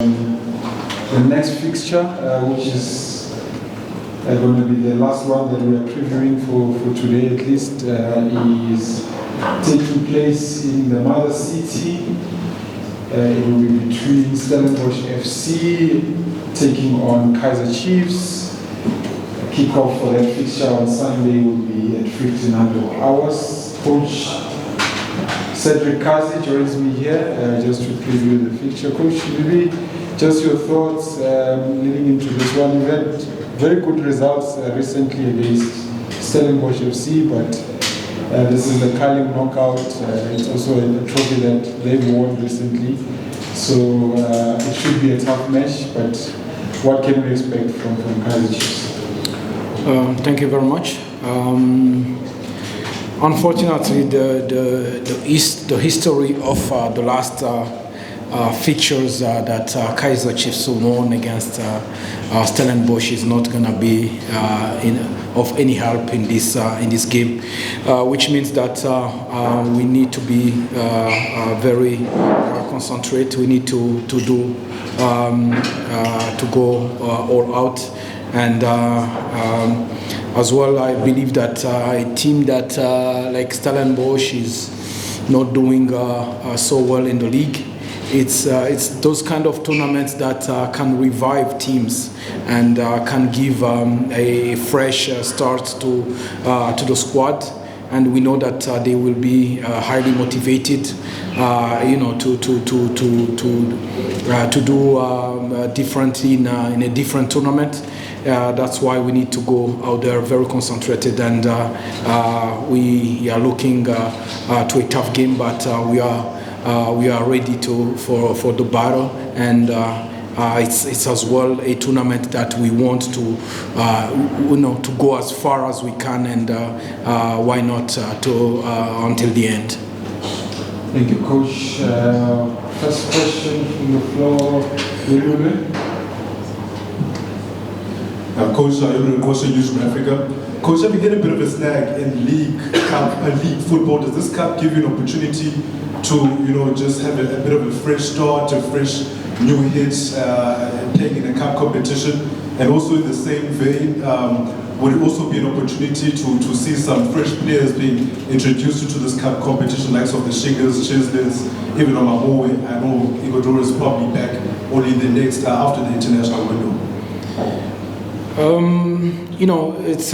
The next fixture, which is going to be the last one that we are previewing for today at least, is taking place in the mother city. It will be between Stellenbosch FC taking on Kaizer Chiefs. Kickoff for that fixture on Sunday will be at 1500 hours. Coach Cedric Kaze joins me here just to preview the fixture. Coach, maybe just your thoughts leading into this one. You've had very good results recently against Stellenbosch FC, but this is the Carling knockout. It's also a trophy that they've won recently. So it should be a tough match, but what can we expect from Kaizer Chiefs? Thank you very much. Unfortunately, the history of the last fixtures that Kaizer Chiefs won against Stellenbosch is not going to be of any help in this game, which means that we need to be very concentrate. We need to go all out, and as well, I believe that a team that like Stellenbosch is not doing so well in the league. It's those kind of tournaments that can revive teams and can give a fresh start to the squad. And we know that they will be highly motivated, to do differently in a different tournament. That's why we need to go out there very concentrated, and we are looking to a tough game, but we are ready for the battle, and it's as well a tournament that we want to go as far as we can, and why not until the end. Thank you, Coach. First question from the floor, Coach, question News from Africa. Coach, have you had a bit of a snag in league football? Does this cup give you an opportunity to, just have a bit of a fresh start, a fresh new hits, playing in a cup competition? And also in the same vein, would it also be an opportunity to see some fresh players being introduced to this cup competition, like of the Shingers, Chislets, even on Mahoe? I know Igodoro is probably back only the next after the international window. It's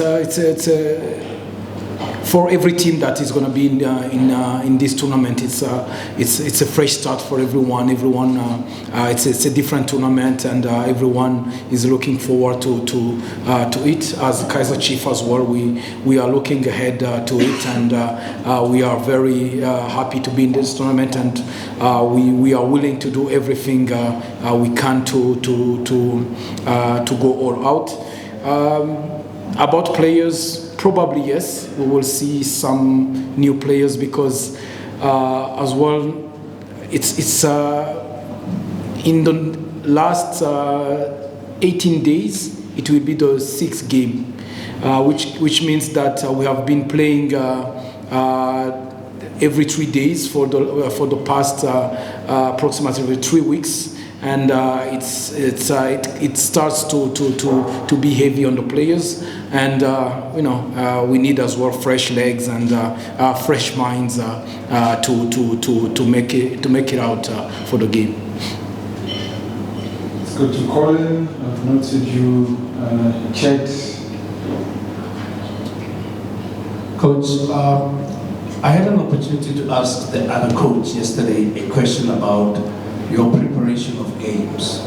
for every team that is going to be in this tournament. It's a fresh start for everyone. It's a different tournament, and everyone is looking forward to it. As Kaizer Chiefs as well, we are looking ahead to it, and we are very happy to be in this tournament, and we are willing to do everything we can to go all out. About players, probably yes, we will see some new players, because as well, it's in the last 18 days it will be the 6th game, which means that we have been playing every 3 days for the past approximately 3 weeks. And it starts to be heavy on the players, and we need as well fresh legs and fresh minds to make it out for the game. Let's go to Colin. I've noted you checked. Coach, I had an opportunity to ask the other coach yesterday a question about your preparation of games,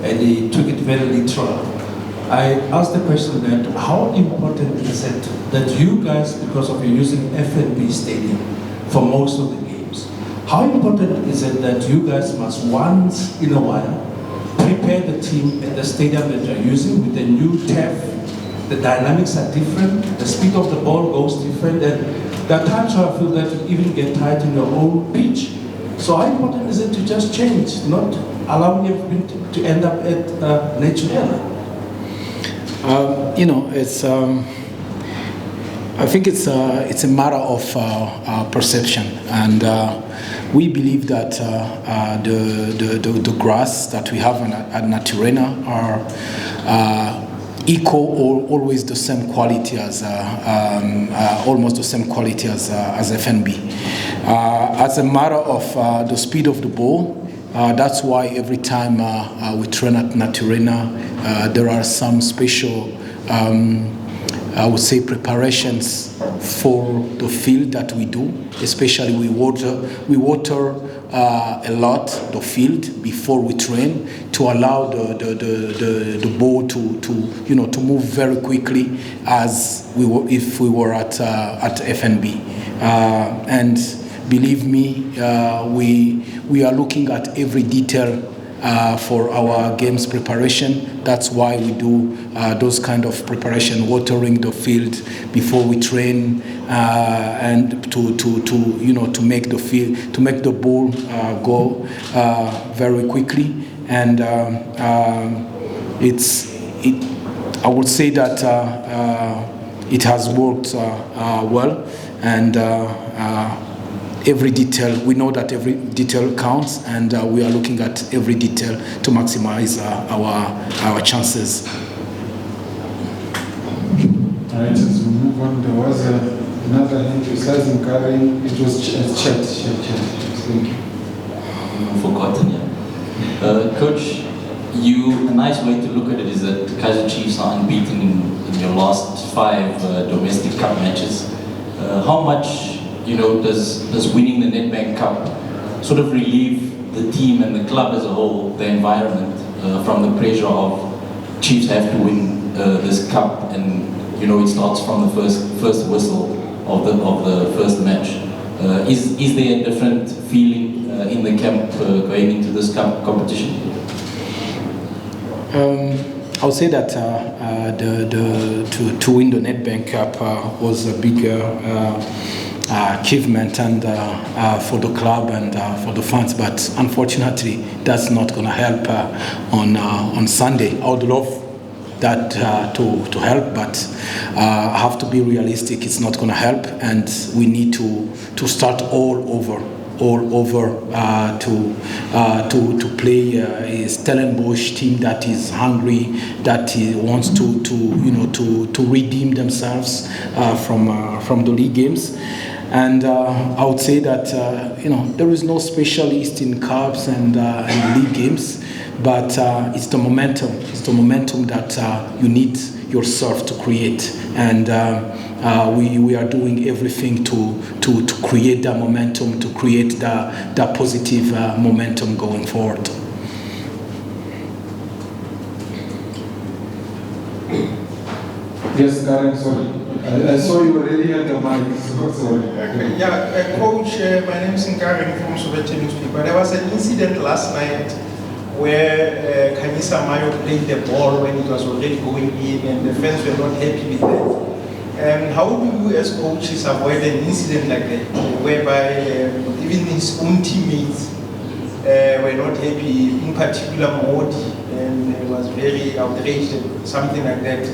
and he took it very literal. I asked the question that how important is it that you guys, because of you using FNB Stadium for most of the games, how important is it that you guys must once in a while prepare the team at the stadium that you're using with the new turf? The dynamics are different, the speed of the ball goes different, and there are times where I feel that you even get tired in your own pitch. So how important is it to just change, not allowing everything to end up at natural? It's. I think it's a matter of perception, and we believe that the grass that we have at Naturena are equal or always the same quality as almost the same quality as FNB. As a matter of the speed of the ball, that's why every time we train at Naturena, there are some special, I would say, preparations for the field that we do. Especially we water a lot the field before we train to allow the ball to move very quickly as if we were at FNB. And believe me, we are looking at every detail for our games preparation. That's why we do those kind of preparation, watering the field before we train, and to make the field, to make the ball go very quickly. And I would say that it has worked well, and every detail, we know that every detail counts, and we are looking at every detail to maximize our chances. All right, as we move on, there was another emphasizing carrying. It was Chet. Thank you. Forgotten, yeah. Coach, a nice way to look at it is that Kaizer Chiefs are unbeaten in your last 5 domestic cup matches. How much does winning the Nedbank Cup sort of relieve the team and the club as a whole, the environment, from the pressure of Chiefs have to win this cup, and it starts from the first whistle of the first match. Is there a different feeling in the camp going into this cup competition? I would say that to win the Nedbank Cup was a big achievement and for the club and for the fans, but unfortunately that's not going to help on Sunday. I would love that to help, but I have to be realistic. It's not going to help, and we need to start all over to play a Stellenbosch team that is hungry, that wants to redeem themselves from the league games. And I would say that there is no specialist in cups and league games, but it's the momentum. It's the momentum that you need yourself to create, and we are doing everything to create that momentum, to create that positive momentum going forward. Yes, Karen, sorry. I saw you already had the mic, so sorry. Okay. Yeah, Coach, my name is Karen from Soviet newspaper. There was an incident last night where Kaizer Mayo played the ball when it was already going in, and the fans were not happy with that. How do you as coaches avoid an incident like that, whereby even his own teammates were not happy, in particular Modi, and was very outraged at something like that?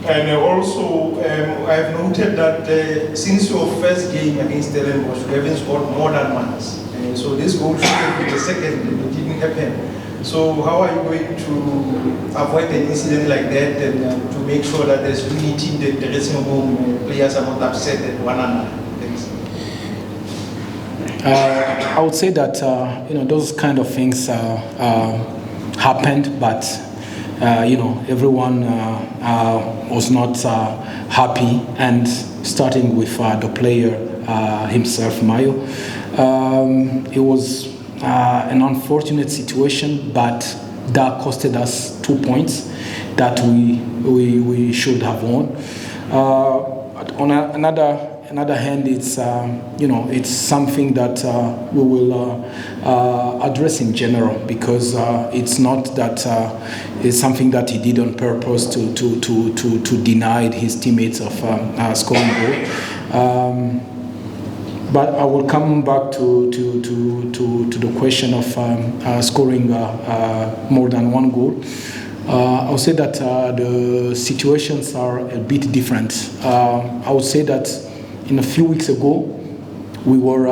And also, I've noted that since your first game against Stellenbosch, you haven't scored more than once. So this goal should have been the second, and it didn't happen. So how are you going to avoid an incident like that, and to make sure that there's unity in the dressing room, players are not upset at one another? Thanks. I would say that those kind of things happened, but everyone was not happy, and starting with the player himself, Mayo. It was an unfortunate situation, but that costed us 2 points that we should have won. On another hand, it's it's something that we will address in general, because it's not that it's something that he did on purpose to deny his teammates of scoring goal. But I will come back to the question of scoring more than one goal. I would say that the situations are a bit different. I would say that in a few weeks ago, we were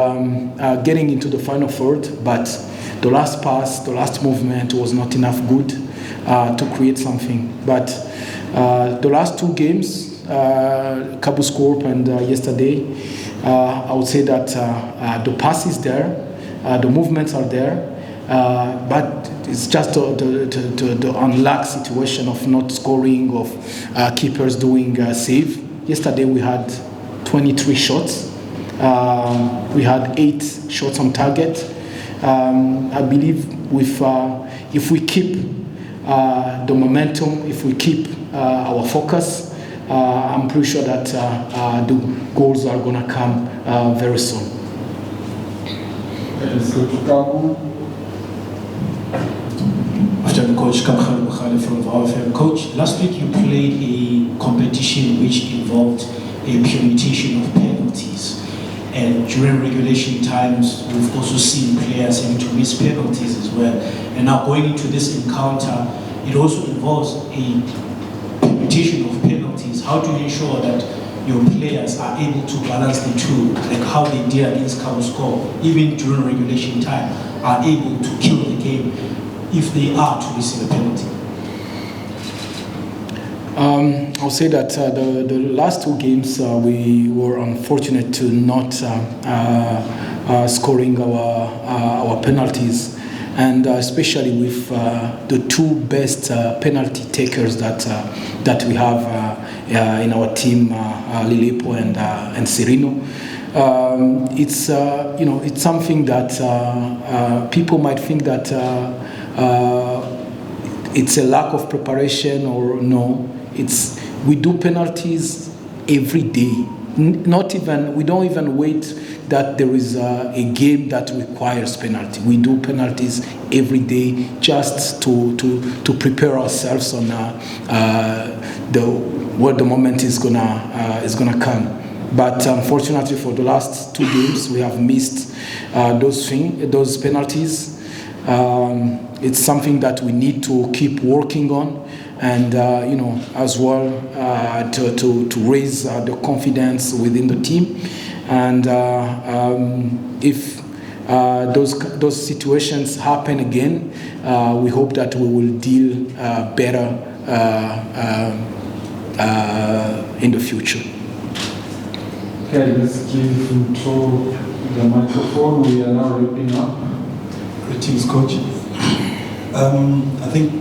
getting into the final third, but the last pass, the last movement was not enough good to create something. But the last two games, Cabo Scorp and yesterday, I would say that the pass is there, the movements are there, but it's just the unlucky situation of not scoring, of keepers doing save. Yesterday we had 23 shots. We had 8 shots on target. I believe if we keep the momentum, if we keep our focus, I'm pretty sure that the goals are going to come very soon. After the coach, Kamkhali Bukhari from VFM. Coach, last week you played a competition which involved a permutation of penalties. And during regulation times, we've also seen players having to miss penalties as well. And now going into this encounter, it also involves a permutation of penalties. How do you ensure that your players are able to balance the two, like how they did against Cabo Scorp, even during regulation time, are able to kill the game if they are to receive a penalty? I'll say that the last two games we were unfortunate to not scoring our penalties, and especially with the two best penalty takers that we have in our team, Lilipo and Serino. It's something that people might think that it's a lack of preparation, or no. We do penalties every day. We don't even wait that there is a game that requires penalty. We do penalties every day just to prepare ourselves on what the moment is gonna come. But unfortunately, for the last two games, we have missed those penalties. It's something that we need to keep working on, and as well to raise the confidence within the team. And if those situations happen again, we hope that we will deal better in the future. Okay, let's give to the microphone. We are now wrapping up. Greetings, coach. I think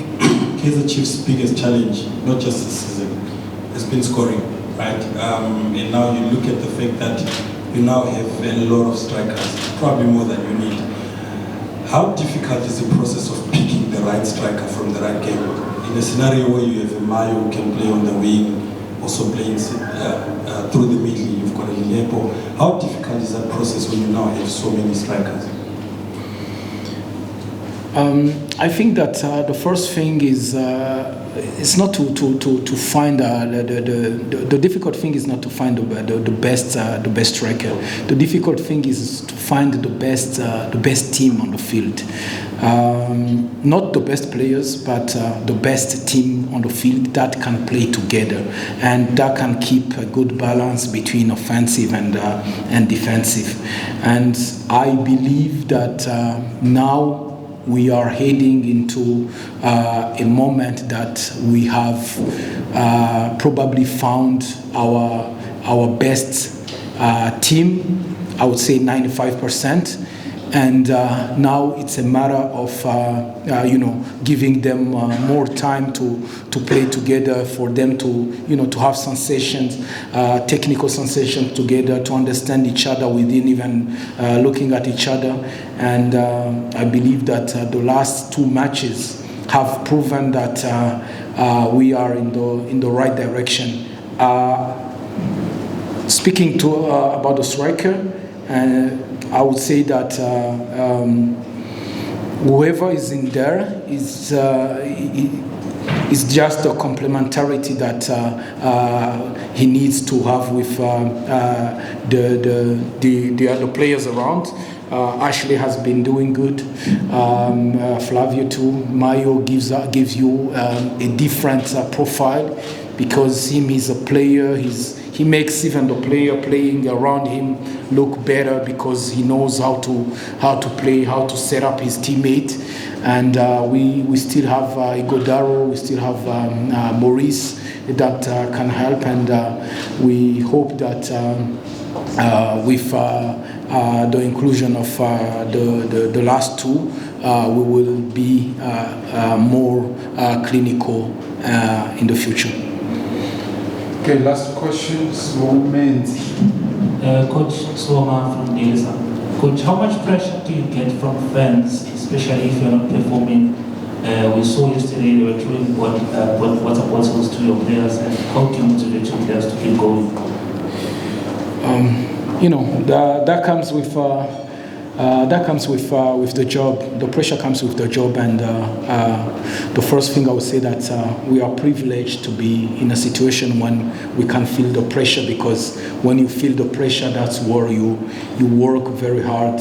Kaizer Chiefs' biggest challenge, not just this season, has been scoring, right? And now you look at the fact that you now have a lot of strikers, probably more than you need. How difficult is the process of picking the right striker from the right game? In a scenario where you have a Mayo who can play on the wing, also playing through the middle, you've got a Lilepo. How difficult is that process when you now have so many strikers? I think that the first thing is it's not to find the difficult thing is not to find the best striker. The difficult thing is to find the best team on the field. Not the best players, but the best team on the field that can play together and that can keep a good balance between offensive and defensive. And I believe that now we are heading into a moment that we have probably found our best team. I would say 95%. And now it's a matter of giving them more time to play together, for them to have sensations, technical sensations together, to understand each other within even looking at each other. And I believe that the last two matches have proven that we are in the right direction. Speaking about the striker, I would say that whoever is in there is just a complementarity that he needs to have with the other players around. Ashley has been doing good. Flavio too. Mayo gives you a different profile, because he's a player. he makes even the player playing around him look better because he knows how to play, how to set up his teammate. And we still have Igodaro, we still have Maurice that can help, and we hope that with the inclusion of the last two, we will be more clinical in the future. Okay, last questions, moment. Coach Swoma from Nelisa. Coach, how much pressure do you get from fans, especially if you're not performing? We saw yesterday they were throwing WhatsApp bottles to your players, and how do you motivate your players to keep going? That comes with the job. The pressure comes with the job, and the first thing I would say that we are privileged to be in a situation when we can feel the pressure, because when you feel the pressure, that's where you work very hard.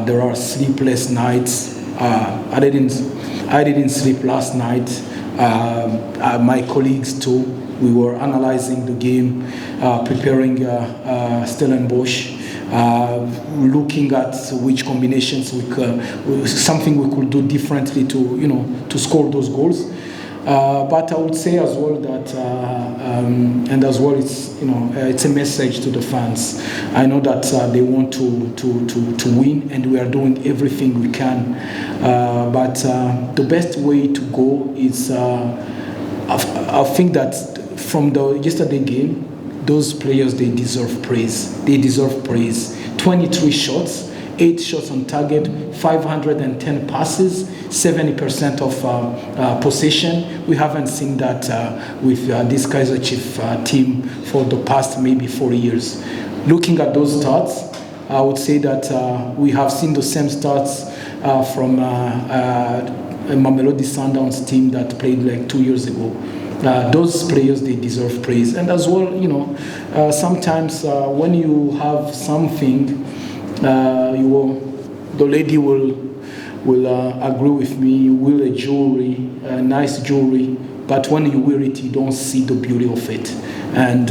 There are sleepless nights. I didn't sleep last night. My colleagues too. We were analyzing the game, preparing Stellenbosch, looking at which combinations something we could do differently to score those goals. But I would say as well that, and as well, it's a message to the fans. I know that they want to win, and we are doing everything we can. But the best way to go is, I think that from the yesterday game, those players, they deserve praise. They deserve praise. 23 shots, 8 shots on target, 510 passes, 70% of possession. We haven't seen that with this Kaizer Chiefs team for the past maybe 4 years. Looking at those stats, I would say that we have seen the same stats from a Mamelodi Sundowns team that played like 2 years ago. Those players, they deserve praise. And as well, sometimes when you have something, the lady will agree with me. You wear a jewelry, nice jewelry, but when you wear it, you don't see the beauty of it. And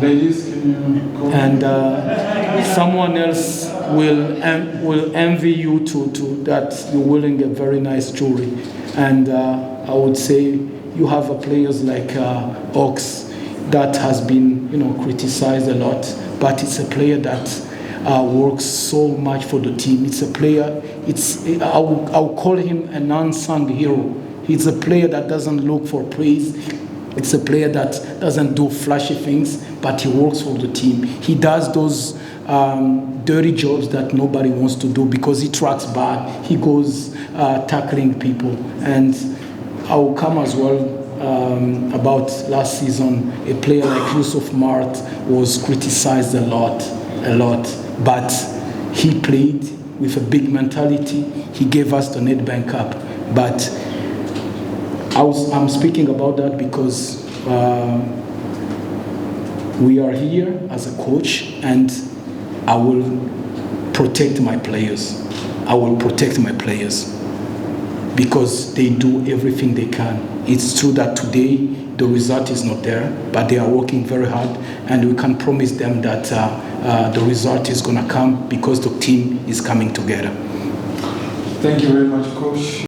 ladies, can you go? And someone else will envy you to that you're wearing a very nice jewelry. And I would say you have players like Ox that has been criticized a lot, but it's a player that works so much for the team. It's a player. I'll call him an unsung hero. He's a player that doesn't look for praise. It's a player that doesn't do flashy things, but he works for the team. He does those dirty jobs that nobody wants to do because he tracks back. He goes tackling people. And I will come as well about last season. A player like Yusuf Mart was criticized a lot, but he played with a big mentality. He gave us the Nedbank Cup. But I'm speaking about that because we are here as a coach, and I will protect my players. I will protect my players because they do everything they can. It's true that today the result is not there, but they are working very hard, and we can promise them that the result is going to come because the team is coming together. Thank you very much, Coach.